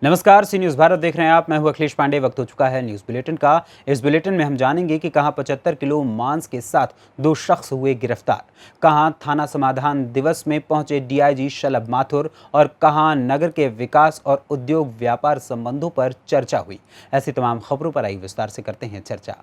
नमस्कार, सी न्यूज़ भारत देख रहे हैं आप। मैं हूं अखिलेश पांडे। वक्त हो चुका है न्यूज़ बुलेटिन का। इस बुलेटिन में हम जानेंगे कि कहां 75 किलो मांस के साथ 2 शख्स हुए गिरफ्तार, कहां थाना समाधान दिवस में पहुंचे डीआईजी शलभ माथुर और कहां नगर के विकास और उद्योग व्यापार संबंधों पर चर्चा हुई। ऐसी तमाम खबरों पर आई विस्तार से करते हैं चर्चा।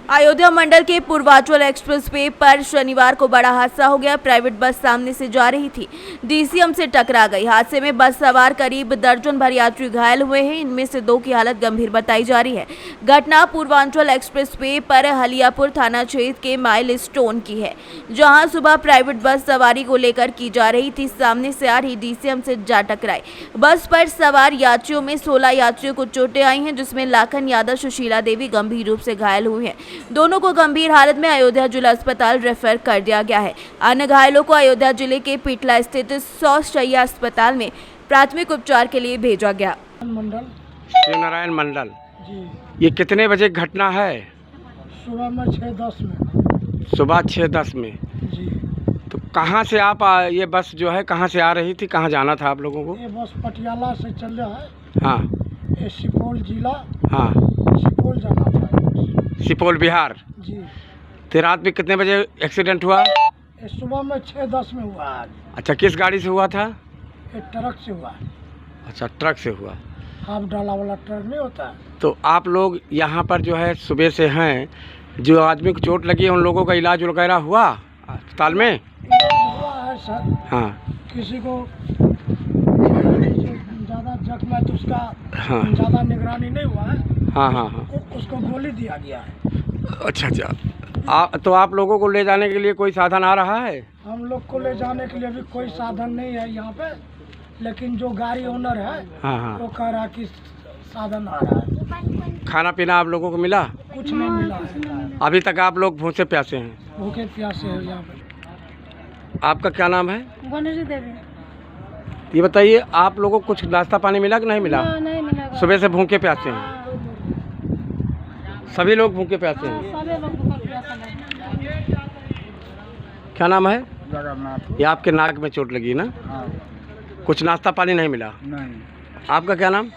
अयोध्या मंडल के पूर्वांचल एक्सप्रेसवे पर शनिवार को बड़ा हादसा हो गया। प्राइवेट बस सामने से जा रही थी, डीसीएम से टकरा गई। हादसे में बस सवार करीब दर्जन भर यात्री घायल हुए हैं। इनमें से 2 की हालत गंभीर बताई जा रही है। घटना पूर्वांचल एक्सप्रेसवे पर हलियापुर थाना क्षेत्र के माइलस्टोन की है, जहां सुबह प्राइवेट बस सवारी को लेकर की जा रही थी। सामने से आ रही डीसीएम से जा टकराई। बस पर सवार यात्रियों में 16 यात्रियों को चोटें आई हैं, जिसमें लाखन यादव, सुशीला देवी गंभीर रूप से घायल हुए हैं। दोनों को गंभीर हालत में अयोध्या जिला अस्पताल रेफर कर दिया गया है। अन्य घायलों को अयोध्या जिले के पिटला स्थित 100 शैय्या अस्पताल में प्राथमिक उपचार के लिए भेजा गया। शिवनारायण मंडल जी। ये कितने बजे घटना है? सुबह में 6:10 में। सुबह 6:10 में जी। तो कहाँ से आप ये बस जो है कहाँ से आ रही थी, कहाँ जाना था आप लोगों को? ये बस पटियाला से चल रहा है। हाँ। ये सुपौल जिला। हाँ। सुपौल जाना था। सुपौल बिहार जी। तो रात में कितने बजे एक्सीडेंट हुआ? ये सुबह में 6:10 में हुआ आज। अच्छा, किस गाड़ी से हुआ था? ये ट्रक से हुआ। अच्छा, ट्रक से हुआ। हाफ डाला वाला ट्रक नहीं होता है। तो आप लोग यहाँ पर जो है सुबह से हैं, जो आदमी को चोट लगी है उन लोगों का इलाज वगैरह हुआ अस्पताल में? हुआ है सर। हाँ। किसी को ज़्यादा जख्म है तो उसका हाँ। ज़्यादा निगरानी नहीं हुआ है। हाँ हाँ हाँ। उसको गोली दिया गया है। अच्छा। तो आप लोगों को ले जाने के लिए कोई साधन आ रहा है? हम लोग को ले जाने के लिए भी कोई साधन नहीं है यहाँ पे, लेकिन जो गाड़ी ओनर है हाँ हाँ। वो कह रहा है कि साधन आ रहा है। खाना पीना आप लोगों को मिला? कुछ नहीं मिला है। अभी तक आप लोग भूखे प्यासे हैं? भूखे प्यासे हैं यहाँ पे। आपका क्या नाम है? गणेश देवी। ये बताइए, आप लोगों को कुछ नाश्ता पानी मिला कि नहीं मिला? नहीं मिला। सुबह से भूखे प्यासे हैं? सभी लोग भूखे प्यासे हैं? सभी लोग भूखे प्यासे हैं। क्या नाम है? जगन्नाथ। ये आपके नाक में चोट लगी ना? हाँ। कुछ नाश्ता पानी नहीं मिला? नहीं। आपका क्या नाम?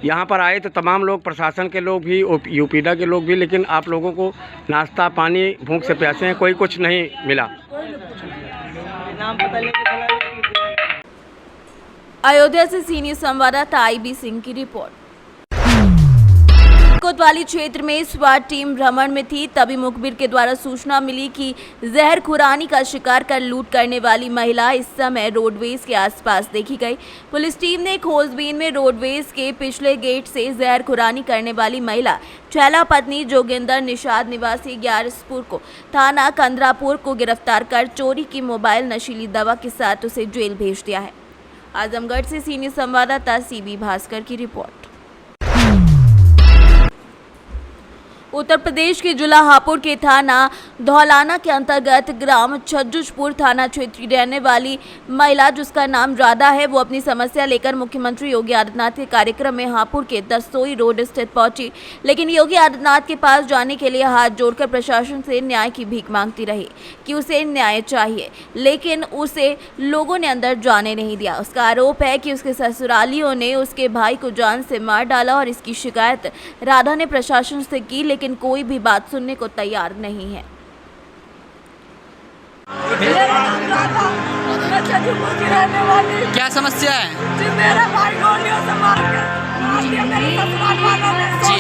यहाँ पर आए तो तमाम लोग, प्रशासन के लोग भी, यूपीडा के लोग भी, लेकिन आप लोगों को नाश्ता पानी भूख से प्यासे हैं, कोई कुछ नहीं मिला। अयोध्या से सीनियर संवाददाता आईबी सिंह की रिपोर्ट। कोतवाली क्षेत्र में स्वाट टीम भ्रमण में थी, तभी मुखबिर के द्वारा सूचना मिली कि जहर खुरानी का शिकार कर लूट करने वाली महिला इस समय रोडवेज के आसपास देखी गई। पुलिस टीम ने खोजबीन में रोडवेज के पिछले गेट से जहर खुरानी करने वाली महिला छैला पत्नी जोगिंदर निषाद निवासी ग्यारसपुर को थाना कंदरापुर को गिरफ्तार कर चोरी की मोबाइल, नशीली दवा के साथ उसे जेल भेज दिया है। आजमगढ़ से सीनियर संवाददाता सीबी भास्कर की रिपोर्ट। उत्तर प्रदेश के जिला हापुड़ के थाना धौलाना के अंतर्गत ग्राम छज्जुजपुर थाना क्षेत्र की रहने वाली महिला, जिसका नाम राधा है, वो अपनी समस्या लेकर मुख्यमंत्री योगी आदित्यनाथ के कार्यक्रम में हापुड़ के दसोई रोड स्थित पहुंची, लेकिन योगी आदित्यनाथ के पास जाने के लिए हाथ जोड़कर प्रशासन से न्याय की भीख मांगती रही कि उसे न्याय चाहिए, लेकिन उसे लोगों ने अंदर जाने नहीं दिया। उसका आरोप है कि उसके ससुरालियों ने उसके भाई को जान से मार डाला और इसकी शिकायत राधा ने प्रशासन से की, लेकिन कोई भी बात सुनने को तैयार नहीं है। क्या समस्या है? मेरे भाई गोलियों से मार के मेरे ससुराल वालों ने जी।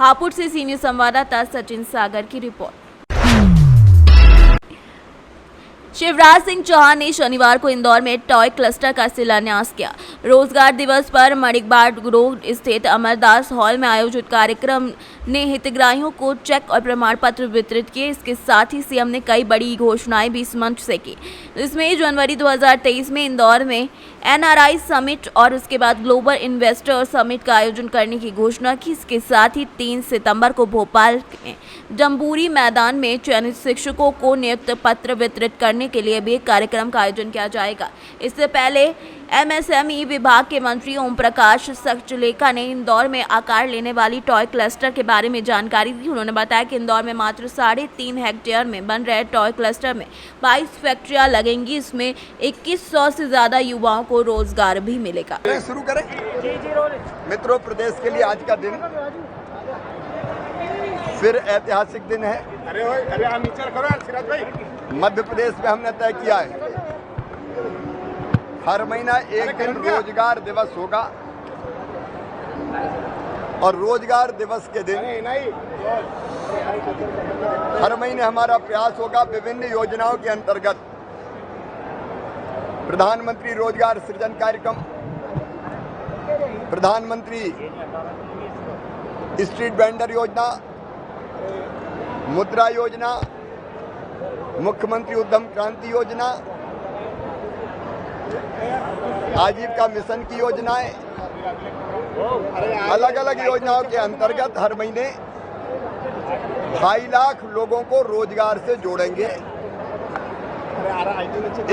हापुड़ से सीनियर संवाददाता सचिन सागर की रिपोर्ट। शिवराज सिंह चौहान ने शनिवार को इंदौर में टॉय क्लस्टर का शिलान्यास किया। रोजगार दिवस पर मणिकबाड़ रोड स्थित अमरदास हॉल में आयोजित कार्यक्रम ने हितग्राहियों को चेक और प्रमाण पत्र वितरित किए। इसके साथ ही सीएम ने कई बड़ी घोषणाएं भी इस मंच से की। इसमें जनवरी 2023 में इंदौर में NRI समिट और उसके बाद ग्लोबल इन्वेस्टर समिट का आयोजन करने की घोषणा की। इसके साथ ही 3 सितंबर को भोपाल में जम्बूरी मैदान में चयनित शिक्षकों को नियुक्ति पत्र वितरित करने के लिए भी एक कार्यक्रम का आयोजन किया जाएगा। इससे पहले MSME विभाग के मंत्री ओम प्रकाश सचलेखा ने इंदौर में आकार लेने वाली टॉय क्लस्टर के बारे में जानकारी दी। उन्होंने बताया कि इंदौर में मात्र 3.5 हेक्टेयर में बन रहे टॉय क्लस्टर में 22 फैक्ट्रियां लगेंगी। इसमें 2100 से ज्यादा युवाओं को रोजगार भी मिलेगा। शुरू करें मित्रों, प्रदेश के लिए आज का दिन फिर ऐतिहासिक दिन है। मध्य प्रदेश में हमने तय किया है हर महीना एक दिन रोजगार दिवस होगा और रोजगार दिवस के दिन हर महीने हमारा प्रयास होगा विभिन्न योजनाओं के अंतर्गत प्रधानमंत्री रोजगार सृजन कार्यक्रम, प्रधानमंत्री स्ट्रीट वेंडर योजना, मुद्रा योजना, मुख्यमंत्री उद्यम क्रांति योजना, आजीविका मिशन की योजनाएं, अलग अलग योजनाओं के अंतर्गत हर महीने 2.5 लाख लोगों को रोजगार से जोड़ेंगे।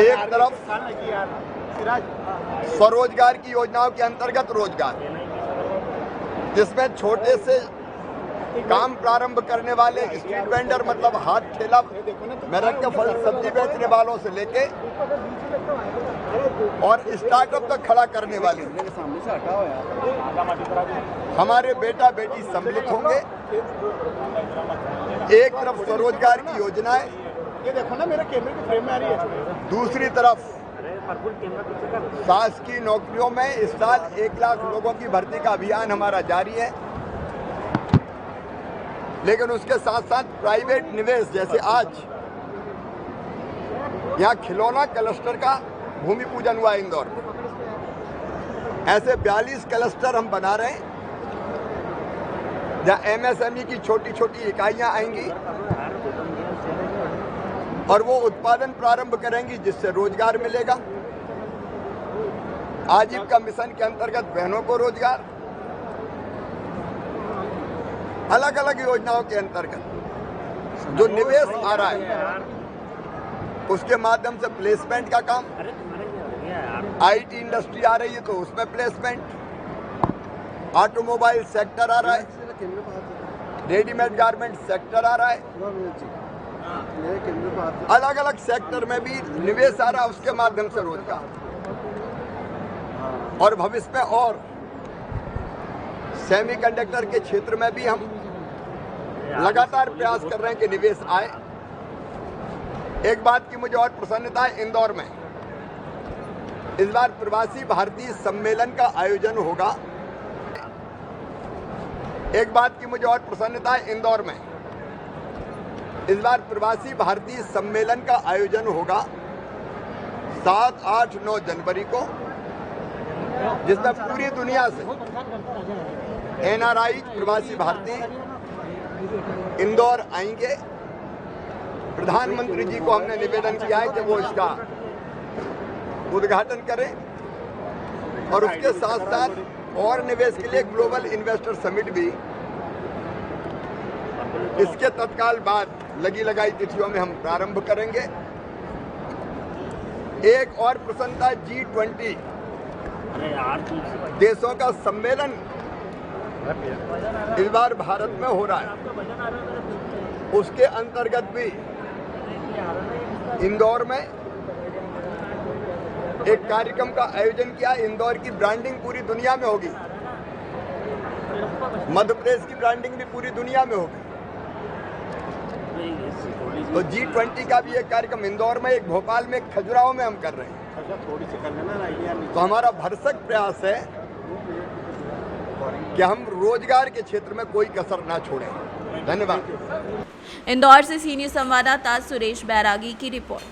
एक तरफ स्वरोजगार की योजनाओं के अंतर्गत रोजगार, जिसमें छोटे से काम प्रारंभ करने वाले स्ट्रीट वेंडर मतलब हाथ ठेला में रख के फल सब्जी बेचने वालों से लेके और स्टार्टअप तक खड़ा करने वाले हमारे बेटा बेटी सम्मिलित होंगे। एक तरफ स्वरोजगार की योजनाएं, ये देखो ना मेरे कैमरे की फ्रेम में आ रही है, दूसरी तरफ शासकीय नौकरियों में इस साल 1 लाख लोगों की भर्ती का अभियान हमारा जारी है। लेकिन उसके साथ साथ प्राइवेट निवेश, जैसे आज यहाँ खिलौना क्लस्टर का भूमि पूजन हुआ इंदौर में, ऐसे 42 क्लस्टर हम बना रहे हैं जहाँ MSME की छोटी छोटी इकाइयाँ आएंगी और वो उत्पादन प्रारंभ करेंगी जिससे रोजगार मिलेगा। आजीविका मिशन के अंतर्गत बहनों को रोजगार, अलग अलग योजनाओं के अंतर्गत जो निवेश आ रहा है उसके माध्यम से प्लेसमेंट का काम, IT इंडस्ट्री आ रही है तो उसमें प्लेसमेंट, ऑटोमोबाइल सेक्टर आ रहा है, रेडीमेड गारमेंट सेक्टर आ रहा है, अलग अलग सेक्टर में भी निवेश आ रहा है, उसके माध्यम से रोजगार। और भविष्य में और सेमीकंडक्टर के क्षेत्र में भी हम लगातार प्रयास कर रहे हैं कि निवेश आए। एक बात की मुझे और प्रसन्नता है, इंदौर में इस बार प्रवासी भारतीय सम्मेलन का आयोजन होगा। एक बात की मुझे और प्रसन्नता है, इंदौर में इस बार प्रवासी भारतीय सम्मेलन का आयोजन होगा 7, 8, 9 जनवरी को, जिसमें पूरी दुनिया से NRI प्रवासी भारतीय इंदौर आएंगे। प्रधानमंत्री जी को हमने निवेदन किया है कि वो इसका उद्घाटन करें और उसके साथ साथ और निवेश के लिए ग्लोबल इन्वेस्टर समिट भी इसके तत्काल बाद लगी लगाई तिथियों में हम प्रारंभ करेंगे। एक और प्रसन्नता, G20 देशों का सम्मेलन इस बार भारत में हो रहा है, उसके अंतर्गत भी इंदौर में एक कार्यक्रम का आयोजन किया। इंदौर की ब्रांडिंग पूरी दुनिया में होगी, मध्य प्रदेश की ब्रांडिंग भी पूरी दुनिया में होगी। तो G20 का भी एक कार्यक्रम इंदौर में, एक भोपाल में, एक खजुराहो में हम कर रहे हैं। तो हमारा भरसक प्रयास है कि हम रोजगार के क्षेत्र में कोई कसर ना छोड़ें। धन्यवाद। इंदौर से सीनियर संवाददाता सुरेश बैरागी की रिपोर्ट।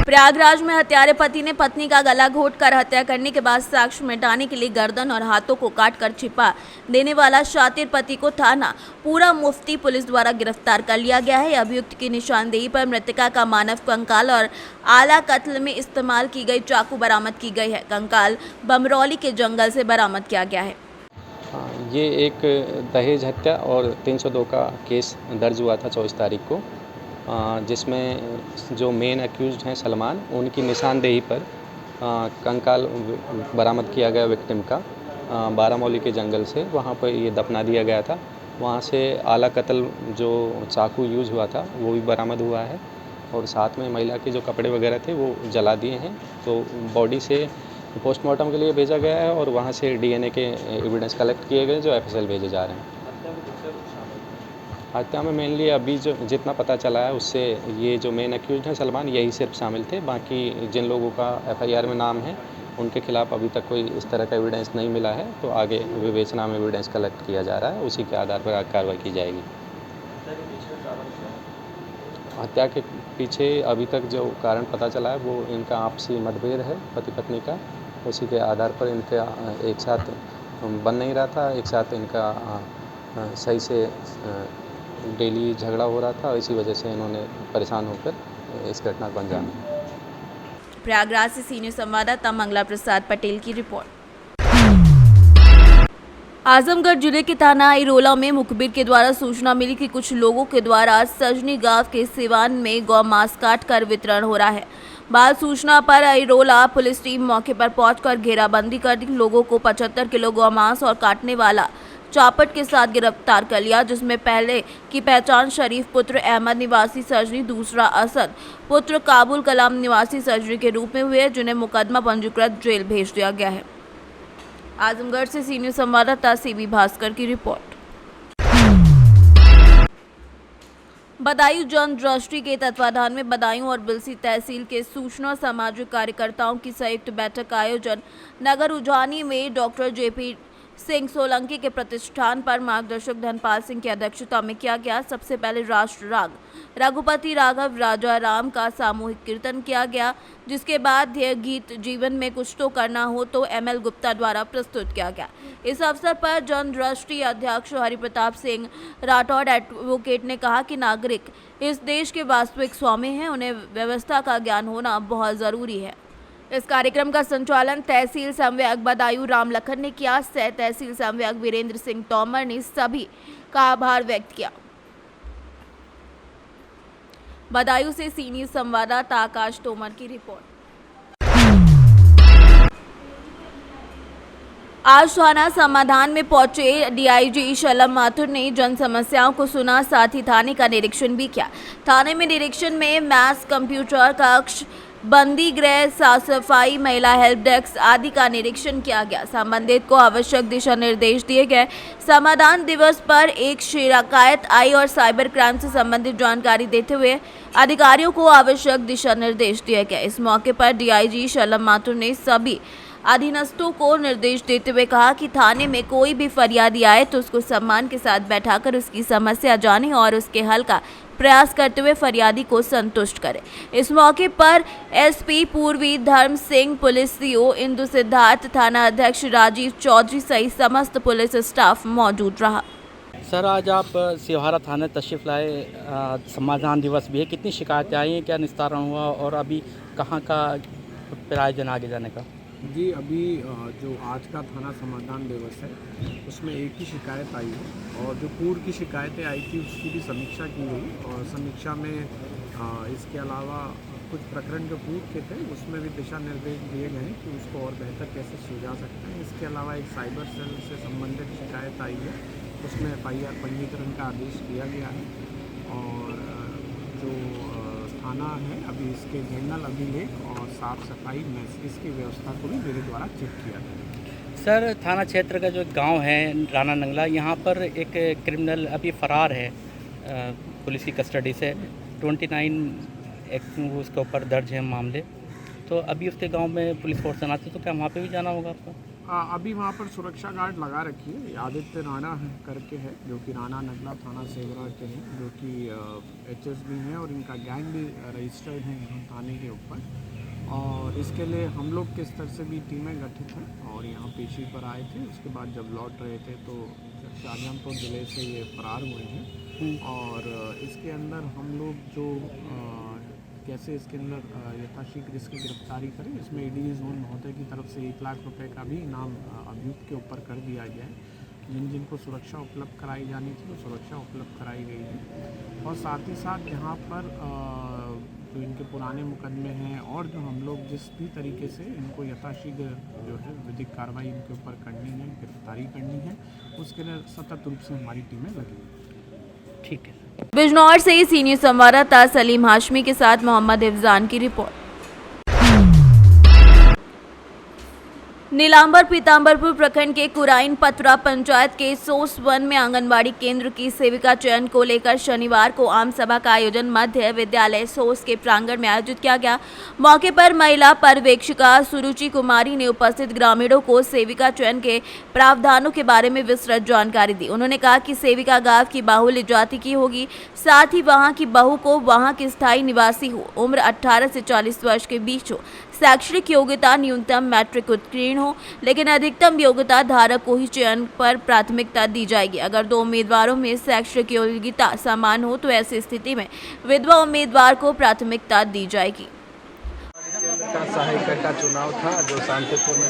प्रयागराज में हत्यारे पति ने पत्नी का गला घोंटकर हत्या करने के बाद साक्ष्य मिटाने के लिए गर्दन और हाथों को काटकर छिपा देने वाला शातिर पति को थाना पूरा मुफ्ती पुलिस द्वारा गिरफ्तार कर लिया गया है। अभियुक्त की निशानदेही पर मृतका का मानव कंकाल और आला कत्ल में इस्तेमाल की गई चाकू बरामद की गई है। कंकाल बमरौली के जंगल से बरामद किया गया है। ये एक दहेज हत्या और 302 का केस दर्ज हुआ था 24 तारीख को, जिसमें जो मेन एक्यूज्ड हैं सलमान, उनकी निशानदेही पर कंकाल बरामद किया गया विक्टिम का बारामौली के जंगल से। वहाँ पर ये दफना दिया गया था। वहाँ से आला कत्ल जो चाकू यूज़ हुआ था वो भी बरामद हुआ है और साथ में महिला के जो कपड़े वगैरह थे वो जला दिए हैं। तो बॉडी से पोस्टमार्टम के लिए भेजा गया है और वहाँ से डीएनए के एविडेंस कलेक्ट किए गए जो एफएसएल भेजे जा रहे हैं। हत्या में मेनली अभी जो जितना पता चला है उससे ये जो मेन एक्यूज्ड हैं सलमान, यही सिर्फ शामिल थे। बाकी जिन लोगों का एफआईआर में नाम है उनके खिलाफ अभी तक कोई इस तरह का एविडेंस नहीं मिला है, तो आगे विवेचना में एविडेंस कलेक्ट किया जा रहा है, उसी के आधार पर कार्रवाई की जाएगी। हत्या के पीछे अभी तक जो कारण पता चला है वो इनका आपसी मतभेद है पति पत्नी का। उसी के आधार पर इनका एक साथ बन नहीं रहा था, एक साथ इनका सही से डेली झगड़ा हो रहा था। इसी वजह से इन्होंने परेशान होकर इस घटना को अंजाम दिया। प्रयागराज से सीनियर संवाददाता मंगला प्रसाद पटेल की रिपोर्ट। आजमगढ़ जिले के थाना इरोला में मुखबिर के द्वारा सूचना मिली कि कुछ लोगों के द्वारा सजनी गांव के सिवान में गौ मांस काट कर वितरण हो रहा है। बाद सूचना पर इरोला पुलिस टीम मौके पर पहुंचकर घेराबंदी कर दी। लोगों को 75 किलो गौ मांस और काटने वाला चापट के साथ गिरफ्तार कर लिया, जिसमें पहले की पहचान शरीफ पुत्र अहमद निवासी सर्जरी, दूसरा असद पुत्र काबुल कलाम निवासी सर्जरी के रूप में हुए, जिन्हें मुकदमा पंजीकृत जेल भेज दिया गया है। आजमगढ़ से सीनियर संवाददाता सीबी भास्कर की रिपोर्ट। बदायूं जन दृष्टि के तत्वाधान में बदायूं और बिलसी तहसील के सूचना सामाजिक कार्यकर्ताओं की संयुक्त बैठक का आयोजन नगर उजानी में डॉक्टर जेपी सिंह सोलंकी के प्रतिष्ठान पर मार्गदर्शक धनपाल सिंह की अध्यक्षता में किया गया। सबसे पहले राष्ट्र राग रघुपति राघव राजा राम का सामूहिक कीर्तन किया गया, जिसके बाद ध्येय गीत जीवन में कुछ तो करना हो तो एमएल गुप्ता द्वारा प्रस्तुत किया गया। इस अवसर पर जन दृष्टि अध्यक्ष हरिप्रताप सिंह राठौड़ एडवोकेट ने कहा कि नागरिक इस देश के वास्तविक स्वामी हैं, उन्हें व्यवस्था का ज्ञान होना बहुत जरूरी है। इस कार्यक्रम का संचालन तहसील समन्वयक बदायूं राम लखन ने किया। सह तहसील समन्वयक वीरेंद्र सिंह तोमर ने सभी का आभार व्यक्त किया। बदायूं से सीनियर संवाददाता आकाश तोमर की रिपोर्ट। आज थाना समाधान में पहुंचे डीआईजी शलम माथुर ने जन समस्याओं को सुना, साथ ही थाने का निरीक्षण भी किया। थाने में निरीक्षण में मैथ्स, कंप्यूटर कक्ष, बंदी गृह, साफ सफाई, महिला हेल्प डेस्क आदि का निरीक्षण किया गया। संबंधित को आवश्यक दिशा निर्देश दिए गए। समाधान दिवस पर एक शिकायत आई और साइबर क्राइम से संबंधित जानकारी देते हुए अधिकारियों को आवश्यक दिशा निर्देश दिए गए। इस मौके पर डीआईजी शलम माथुर ने सभी अधीनस्थों को निर्देश देते हुए कहा कि थाने में कोई भी फरियादी आए तो उसको सम्मान के साथ बैठाकर उसकी समस्या जाने और उसके हल का प्रयास करते हुए फरियादी को संतुष्ट करें। इस मौके पर एसपी पूर्वी धर्म सिंह, पुलिस सीओ इंदु सिद्धार्थ, थाना अध्यक्ष राजीव चौधरी सहित समस्त पुलिस स्टाफ मौजूद रहा। सर, आज आप सिवहारा थाने तशरीफ़ लाए, समाधान दिवस भी है, कितनी शिकायतें आई हैं, क्या निस्तारण हुआ और अभी कहाँ का प्रायोजन आगे जाने का? जी, अभी जो आज का थाना समाधान दिवस है उसमें एक ही शिकायत आई है और जो पूर्व की शिकायतें आई थी उसकी भी समीक्षा की गई और समीक्षा में इसके अलावा कुछ प्रकरण जो पूर्व के थे उसमें भी दिशा निर्देश दिए गए कि उसको और बेहतर कैसे सुलझा सकते हैं। इसके अलावा एक साइबर सेल से संबंधित शिकायत आई है, उसमें एफआईआर पंजीकरण का आदेश दिया गया है और जो थाना है अभी इसके जनरल अभिलेख और साफ सफाई में इसकी व्यवस्था को भी मेरे द्वारा चेक किया गया। सर, थाना क्षेत्र का जो गांव है राना नंगला, यहाँ पर एक क्रिमिनल अभी फरार है पुलिस की कस्टडी से। 29 एक्ट उसके ऊपर दर्ज है मामले, तो अभी उसके गांव में पुलिस फोर्स तैनात है, तो क्या वहाँ पे भी जाना होगा आपको? अभी वहाँ पर सुरक्षा गार्ड लगा रखी है। आदित्य राणा करके है, जो कि राणा नगला थाना सेवरा के हैं, जो कि HSB हैं और इनका गैंग भी रजिस्टर्ड है यहाँ थाने के ऊपर। और इसके लिए हम लोग के स्तर से भी टीमें गठित हैं और यहाँ पेशी पर आए थे। उसके बाद जब लौट रहे थे तो शाहजहाँपुर ज़िले से ये फरार हुए हैं। और इसके अंदर हम लोग जो कैसे इसके अंदर यथाशीघ्र इसकी गिरफ्तारी करें, इसमें ADG जोन महोदय की तरफ से 1 लाख रुपए का भी इनाम अभियुक्त के ऊपर कर दिया गया है। जिनको सुरक्षा उपलब्ध कराई जानी थी वो सुरक्षा उपलब्ध कराई गई है। और साथ ही साथ यहाँ पर जो इनके पुराने मुकदमे हैं और जो हम लोग जिस भी तरीके से इनको यथाशीघ्र जो है विधिक कार्रवाई इनके ऊपर करनी है, गिरफ्तारी करनी है, उसके लिए सतत रूप से हमारी टीमें लगी हैं। ठीक है। बिजनौर से सीनियर संवाददाता सलीम हाशमी के साथ मोहम्मद हिफजान की रिपोर्ट। नीलांबर पीताम्बरपुर प्रखंड के कुराइन पतरा पंचायत के सोस 1 में आंगनबाड़ी केंद्र की सेविका चयन को लेकर शनिवार को आम सभा का आयोजन मध्य विद्यालय सोस के प्रांगण में आयोजित किया गया। मौके पर महिला पर्यवेक्षिका सुरुचि कुमारी ने उपस्थित ग्रामीणों को सेविका चयन के प्रावधानों के बारे में विस्तृत जानकारी दी। उन्होंने कहा कि सेविका गांव की बाहुल्य जाति की होगी, साथ ही वहां की बहू को वहां की स्थायी निवासी हो, उम्र 18 से 40 वर्ष के बीच हो, शैक्षणिक योग्यता न्यूनतम मैट्रिक उत्तीर्ण हो, लेकिन अधिकतम योग्यता धारक को ही चयन पर प्राथमिकता दी जाएगी। अगर 2 उम्मीदवारों में शैक्षणिक योग्यता समान हो तो ऐसी स्थिति में विधवा उम्मीदवार को प्राथमिकता दी जाएगी। का सहायिका का चुनाव था जो शांतिपूर्ण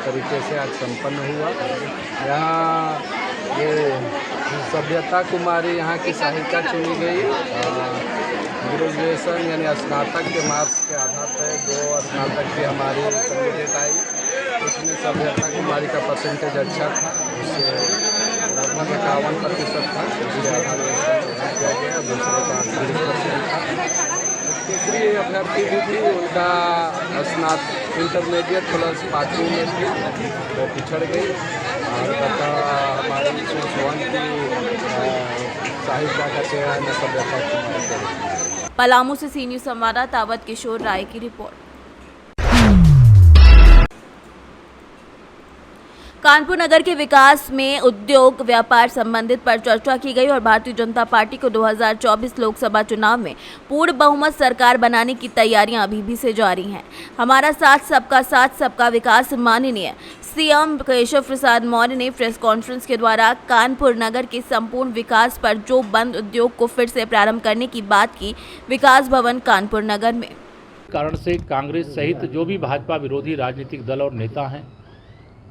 तरीके से आज संपन्न हुआ। यहाँ ये सभ्यता कुमारी यहाँ की सहायिका चुनी गई। ग्रेजुएशन यानी स्नातक के मार्क्स के आधार पर 2 स्नातक की हमारी कैंडिडेट आई। उसमें सभ्यता कुमारी का परसेंटेज अच्छा था, उससे लगभग 51% था, उसके आधार पर किया गया। दूसरे का 30% था। तीसरी अभ्यर्थी भी थी, उनका स्नातक इंटरमीडिएट प्लस 5वीं में थी, वो पिछड़ गई। और तथा हमारी सोन की सहायिका का चयन सभ्यता कुमारी करेगी। पलामू से सीनियर संवाददाता अवध किशोर राय की रिपोर्ट। कानपुर नगर के विकास में उद्योग व्यापार संबंधित पर चर्चा की गई और भारतीय जनता पार्टी को 2024 लोकसभा चुनाव में पूर्ण बहुमत सरकार बनाने की तैयारियां अभी भी से जारी हैं। हमारा साथ सबका विकास माननीय CM केशव प्रसाद मौर्य ने प्रेस कॉन्फ्रेंस के द्वारा कानपुर नगर के संपूर्ण विकास पर जो बंद उद्योग को फिर से प्रारंभ करने की बात की विकास भवन कानपुर नगर में। कारण से कांग्रेस सहित जो भी भाजपा विरोधी राजनीतिक दल और नेता हैं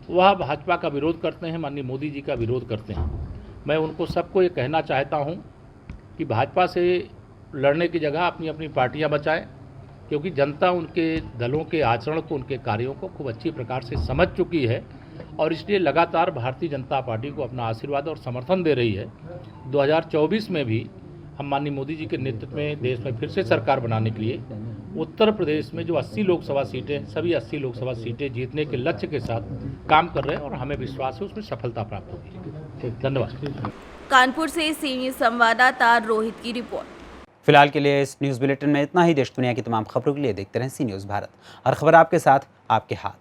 वह भाजपा का विरोध करते हैं, माननीय मोदी जी का विरोध करते हैं। मैं उनको सबको ये कहना चाहता हूं कि भाजपा से लड़ने की जगह अपनी अपनी पार्टियां बचाएं, क्योंकि जनता उनके दलों के आचरण को, उनके कार्यों को खूब अच्छी प्रकार से समझ चुकी है और इसलिए लगातार भारतीय जनता पार्टी को अपना आशीर्वाद और समर्थन दे रही है। 2024 में भी हम माननीय मोदी जी के नेतृत्व में देश में फिर से सरकार बनाने के लिए उत्तर प्रदेश में जो 80 लोकसभा सीटें, सभी 80 लोकसभा सीटें जीतने के लक्ष्य के साथ काम कर रहे हैं और हमें विश्वास है उसमें सफलता प्राप्त होगी। धन्यवाद। कानपुर से सीनियर संवाददाता रोहित की रिपोर्ट। फिलहाल के लिए इस न्यूज़ बुलेटिन में इतना ही। देश दुनिया की तमाम खबरों के लिए देखते रहें सी न्यूज़ भारत। हर खबर आपके साथ, आपके हाथ।